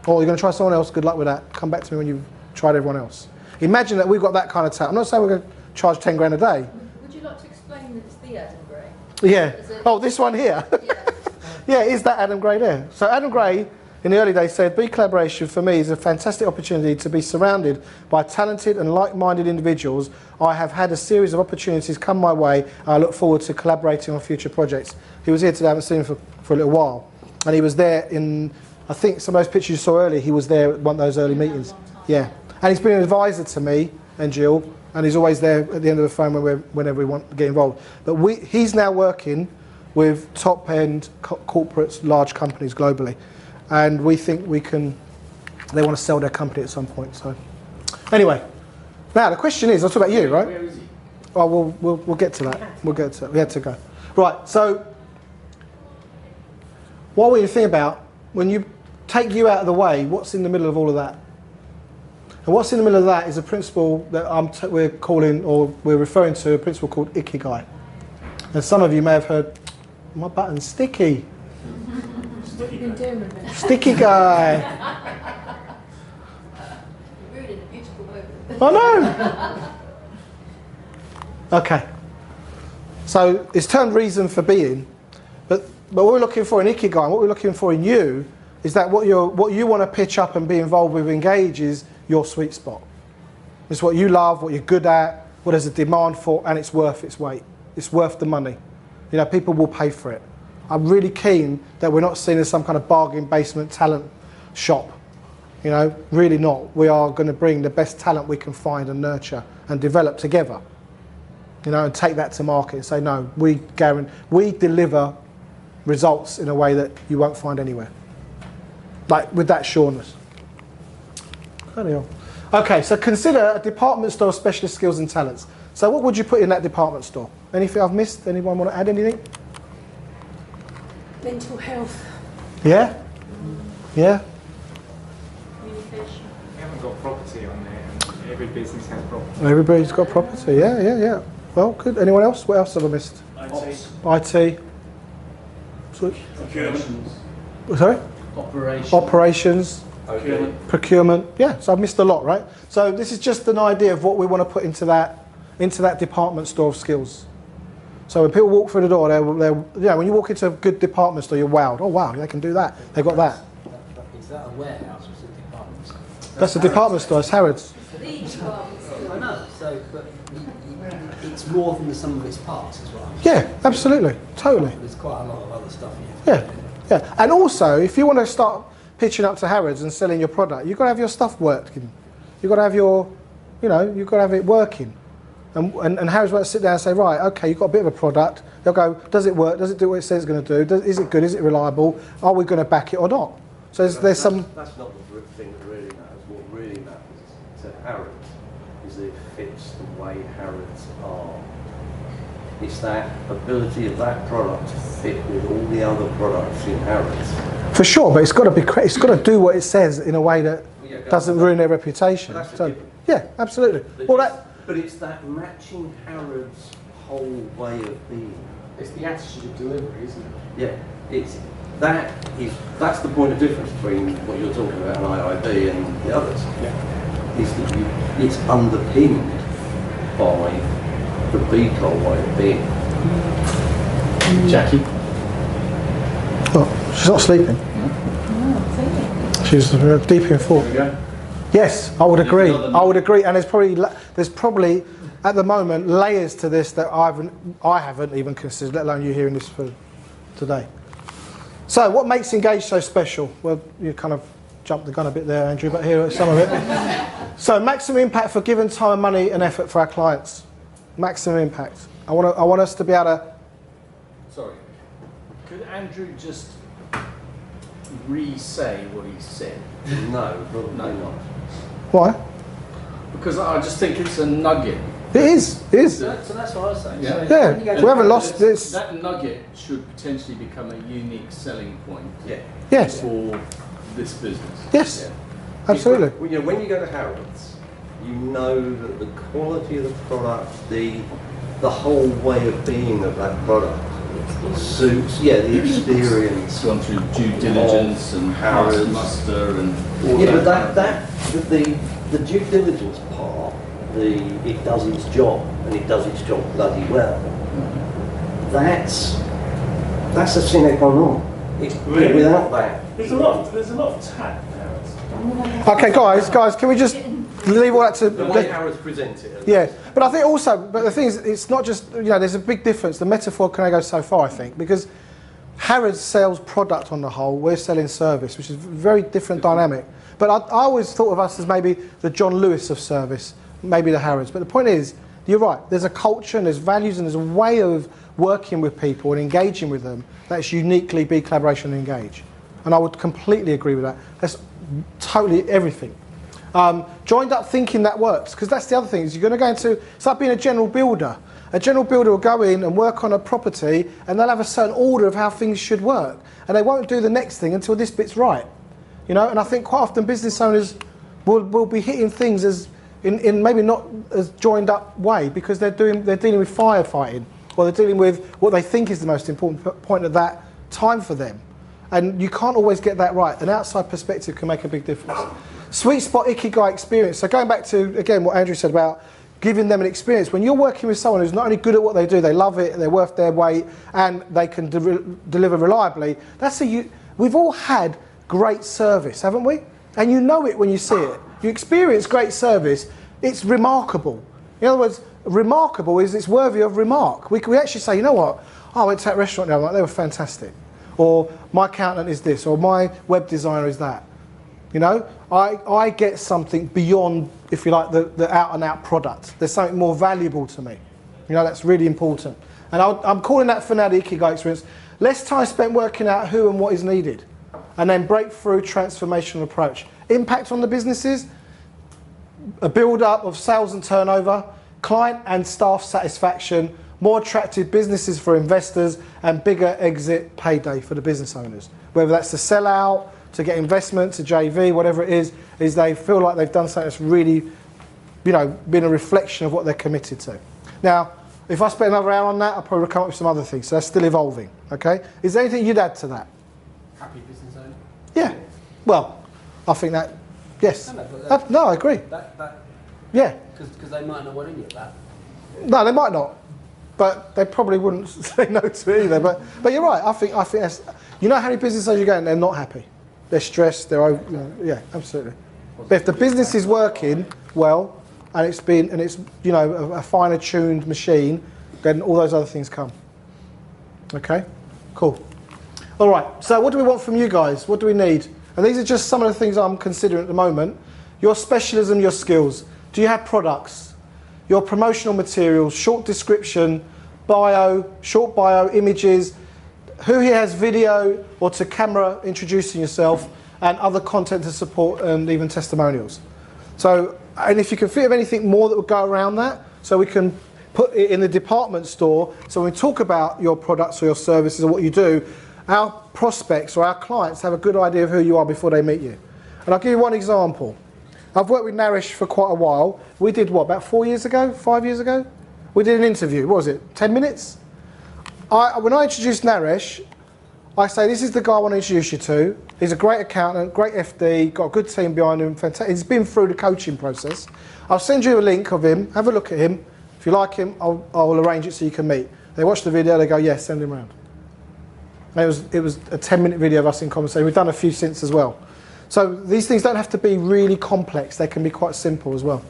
Or you're going to try someone else, good luck with that. Come back to me when you've tried everyone else. Imagine that we've got that kind of talent. I'm not saying we're going to charge 10 grand a day. Would you like to explain that it's the Adam Gray? Yeah. Oh, this one here. Yeah. Yeah, is that Adam Gray there? So Adam Gray, in the early days, said, BeCollaboration for me is a fantastic opportunity to be surrounded by talented and like-minded individuals. I have had a series of opportunities come my way, and I look forward to collaborating on future projects. He was here today, I haven't seen him for a little while. And he was there in, I think some of those pictures you saw earlier, he was there at one of those early meetings. Yeah. And he's been an advisor to me and Jill, and he's always there at the end of the phone whenever we want to get involved. But he's now working with top-end corporates, large companies globally. And we think they want to sell their company at some point. So, anyway, now the question is, I'll talk about you, right? Where is he? Oh, we'll get to that. We'll get to it. We had to go. Right, so what will you think about when you take you out of the way, what's in the middle of all of that? And what's in the middle of that is a principle that we're calling, or we're referring to, a principle called Ikigai. And some of you may have heard, my button's sticky. What have you been doing with it? Sticky guy. You're rude in a beautiful way. I know. Okay. So it's termed reason for being, but what we're looking for in Ikigai, and what we're looking for in you, is that what you want to pitch up and be involved with, engage, is your sweet spot. It's what you love, what you're good at, what there's a demand for, and it's worth its weight. It's worth the money. You know, people will pay for it. I'm really keen that we're not seen as some kind of bargain basement talent shop. You know, really not. We are going to bring the best talent we can find and nurture and develop together. You know, and take that to market and say, no, we deliver results in a way that you won't find anywhere. Like with that sureness. Okay, so consider a department store of specialist skills and talents. So what would you put in that department store? Anything I've missed? Anyone want to add anything? Mental health. Yeah? Yeah? Communication. We haven't got property on there, and every business has property. Everybody's got property. Yeah. Well, good. Anyone else? What else have I missed? IT. Sweet. Procurement. Sorry? Operations. Operations. Procurement. Yeah, so I've missed a lot, right? So this is just an idea of what we want to put into that department store of skills. So when people walk through the door, when you walk into a good department store, you're wowed. Oh wow, they can do that. They've got that. Is that a warehouse or is it a department store? That's a department store. It's Harrods. I know. So, but it's more than the sum of its parts, as well. Yeah, absolutely, totally. There's quite a lot of other stuff. Yeah. And also, if you want to start pitching up to Harrods and selling your product, you've got to have your stuff working. You've got to have you've got to have it working. And Harrods won't sit down and say, right, okay, you've got a bit of a product. They'll go, does it work? Does it do what it says it's going to do? Is it good? Is it reliable? Are we going to back it or not? So there's some... That's not the thing that really matters. What really matters to Harrods is that it fits the way Harrods are. It's that ability of that product to fit with all the other products in Harrods. For sure, but it's got to do what it says in a way that doesn't ruin their reputation. So, yeah, absolutely. But it's that matching Harrods' whole way of being. It's the attitude of delivery, isn't it? Yeah, that's the point of difference between what you're talking about and IIB and the others. Yeah. Is that it's underpinned by the BeColl way of being. Jackie? Oh, she's not sleeping. She's deep in thought. There we go. Yes, I would agree. I would agree, and there's probably at the moment layers to this that I haven't even considered, let alone you hearing this for today. So, what makes Engage so special? Well, you kind of jumped the gun a bit there, Andrew, but here are some of it. So, maximum impact for given time and money and effort for our clients. Maximum impact. I want us to be able to. Sorry, could Andrew just re-say what he said? No, probably not. Why? Because I just think it's a nugget. It is. So that's what I was saying. Yeah. Yeah, we haven't lost this. That nugget should potentially become a unique selling point. Yes. For this business. Yes. Yeah. Absolutely. When you go to Harrods, you know that the quality of the product, the whole way of being of that product suits, the experience. Gone through due diligence and Harrods, muster and all that. But the due diligence part, it does its job and it does its job bloody well. That's a sine qua non. It's really without that. There's a lot of tact now. Okay, guys, can we just leave all that to the way Harrods present it. Yeah, but I think also, the thing is, it's not just, there's a big difference. The metaphor can only go so far, I think, because Harrods sells product on the whole, we're selling service, which is a very different dynamic. But I always thought of us as maybe the John Lewis of service, maybe the Harrods. But the point is, you're right, there's a culture and there's values and there's a way of working with people and engaging with them that's uniquely BeCollaboration and Engage. And I would completely agree with that. That's totally everything. Joined up thinking that works, because that's the other thing, is you're going to go into, it's like being a general builder. A general builder will go in and work on a property and they'll have a certain order of how things should work. And they won't do the next thing until this bit's right. And I think quite often business owners will be hitting things as in maybe not as joined up way, because they're dealing with firefighting, or they're dealing with what they think is the most important point at that time for them. And you can't always get that right. An outside perspective can make a big difference. Sweet spot Ikigai experience. So going back to, again, what Andrew said about giving them an experience. When you're working with someone who's not only good at what they do, they love it, they're worth their weight, and they can deliver reliably, we've all had great service, haven't we? And you know it when you see it. You experience great service, it's remarkable. In other words, remarkable is it's worthy of remark. We actually say, you know what, I went to that restaurant the other night, they were fantastic. Or my accountant is this, or my web designer is that. I get something beyond, if you like, the out-and-out product. There's something more valuable to me. That's really important. And I'm calling that for now the Ikigai experience. Less time spent working out who and what is needed. And then breakthrough transformational approach. Impact on the businesses, a build-up of sales and turnover, client and staff satisfaction, more attractive businesses for investors, and bigger exit payday for the business owners. Whether that's to sell out, to get investment, to JV, whatever it is they feel like they've done something that's really, been a reflection of what they're committed to. Now, if I spend another hour on that, I'll probably come up with some other things. So that's still evolving, okay? Is there anything you'd add to that? Happy business owner? Yeah. Well, I think that, yes. but No, I agree. Yeah. Because they might not want any of that. No, they might not, but they probably wouldn't say no to it either. But you're right. I think that's, you know how many business owners you go and they're not happy, they're stressed, they're over, yeah, absolutely. But if the business is working well and it's a finer tuned machine, then all those other things come. Okay, cool. All right. So what do we want from you guys? What do we need? And these are just some of the things I'm considering at the moment. Your specialism, your skills. Do you have products? Your promotional materials, short description, bio, short bio, images. Who here has video or to camera introducing yourself, and other content to support, and even testimonials? So, and if you can think of anything more that would go around that, so we can put it in the department store, so when we talk about your products or your services or what you do, our prospects or our clients have a good idea of who you are before they meet you. And I'll give you one example. I've worked with Naresh for quite a while. We did what, about 4 years ago, 5 years ago? We did an interview, what was it, 10 minutes? When I introduced Naresh, I say, this is the guy I want to introduce you to. He's a great accountant, great FD, got a good team behind him, fantastic. He's been through the coaching process. I'll send you a link of him, have a look at him. If you like him, I'll arrange it so you can meet. They watch the video, they go, yes, send him round. And it was a 10-minute video of us in conversation. We've done a few since as well. So these things don't have to be really complex. They can be quite simple as well.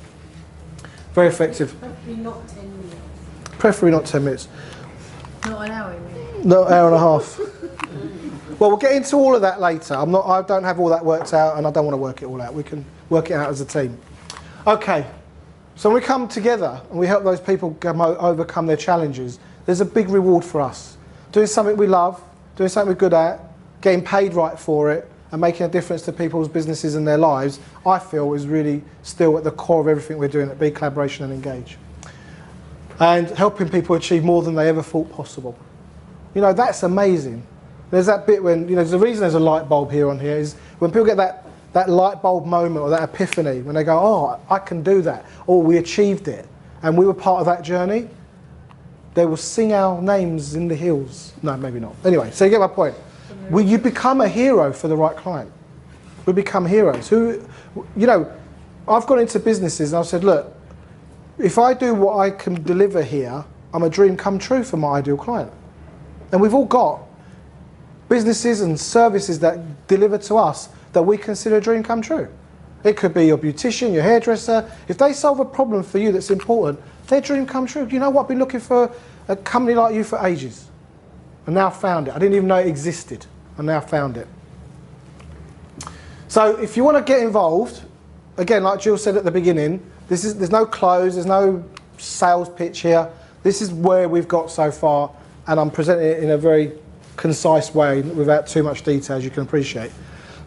Very effective. Preferably not 10 minutes. Preferably not 10 minutes. Not an hour, you mean? No, hour and a half. Well, we'll get into all of that later. I don't have all that worked out, and I don't want to work it all out. We can work it out as a team. Okay. So when we come together and we help those people overcome their challenges, there's a big reward for us. Doing something we love, doing something we're good at, getting paid right for it, and making a difference to people's businesses and their lives, I feel is really still at the core of everything we're doing at BeCollaboration and Engage. And helping people achieve more than they ever thought possible. You know, that's amazing. There's that bit when, there's a reason there's a light bulb here on here, is when people get that light bulb moment or that epiphany, when they go, oh, I can do that, or we achieved it, and we were part of that journey, they will sing our names in the hills. No, maybe not. Anyway, so you get my point. You become a hero for the right client. We become heroes. I've gone into businesses and I've said, look, if I do what I can deliver here, I'm a dream come true for my ideal client. And we've all got businesses and services that deliver to us that we consider a dream come true. It could be your beautician, your hairdresser. If they solve a problem for you that's important, their dream come true. Do you know what? I've been looking for a company like you for ages. I now found it. I didn't even know it existed. I now found it. So if you want to get involved, again, like Jill said at the beginning, there's no close, there's no sales pitch here. This is where we've got so far, and I'm presenting it in a very concise way without too much detail, as you can appreciate.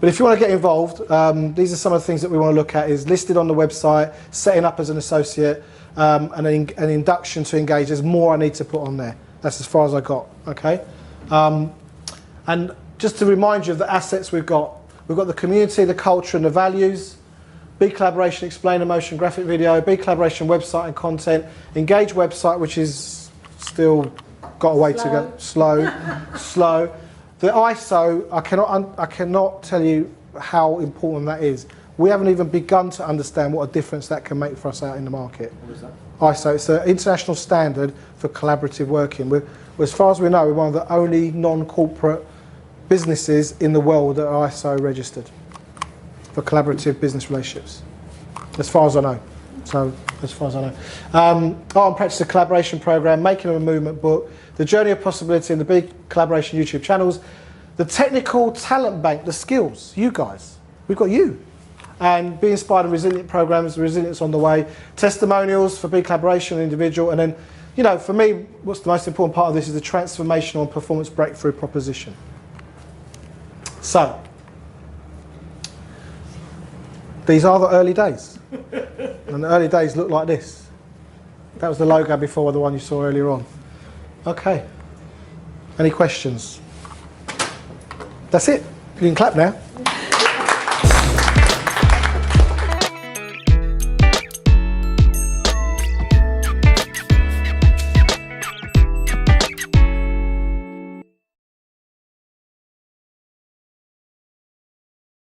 But if you want to get involved, these are some of the things that we want to look at. Is listed on the website, setting up as an associate, and an induction to Engage. There's more I need to put on there. That's as far as I got, okay? And just to remind you of the assets we've got the community, the culture and the values, BeCollaboration Explainer Motion graphic video, BeCollaboration website and content, Engage website, which is still got a way to go, slow. The ISO, I cannot tell you how important that is. We haven't even begun to understand what a difference that can make for us out in the market. What is that? ISO, it's an international standard for collaborative working. As far as we know, we're one of the only non-corporate businesses in the world that are ISO registered for collaborative business relationships, as far as I know. So, as far as I know. Art and Practice of Collaboration Program, Making of a Movement book, The Journey of Possibility in the BeCollaboration YouTube channels, the Technical Talent Bank, the skills, you guys. We've got you. And Be Inspired and Resilient programs, Resilience on the Way, testimonials for BeCollaboration and individual, and then, for me, what's the most important part of this is the transformational and performance breakthrough proposition. So, these are the early days. And the early days look like this. That was the logo before the one you saw earlier on. Okay. Any questions? That's it. You can clap now.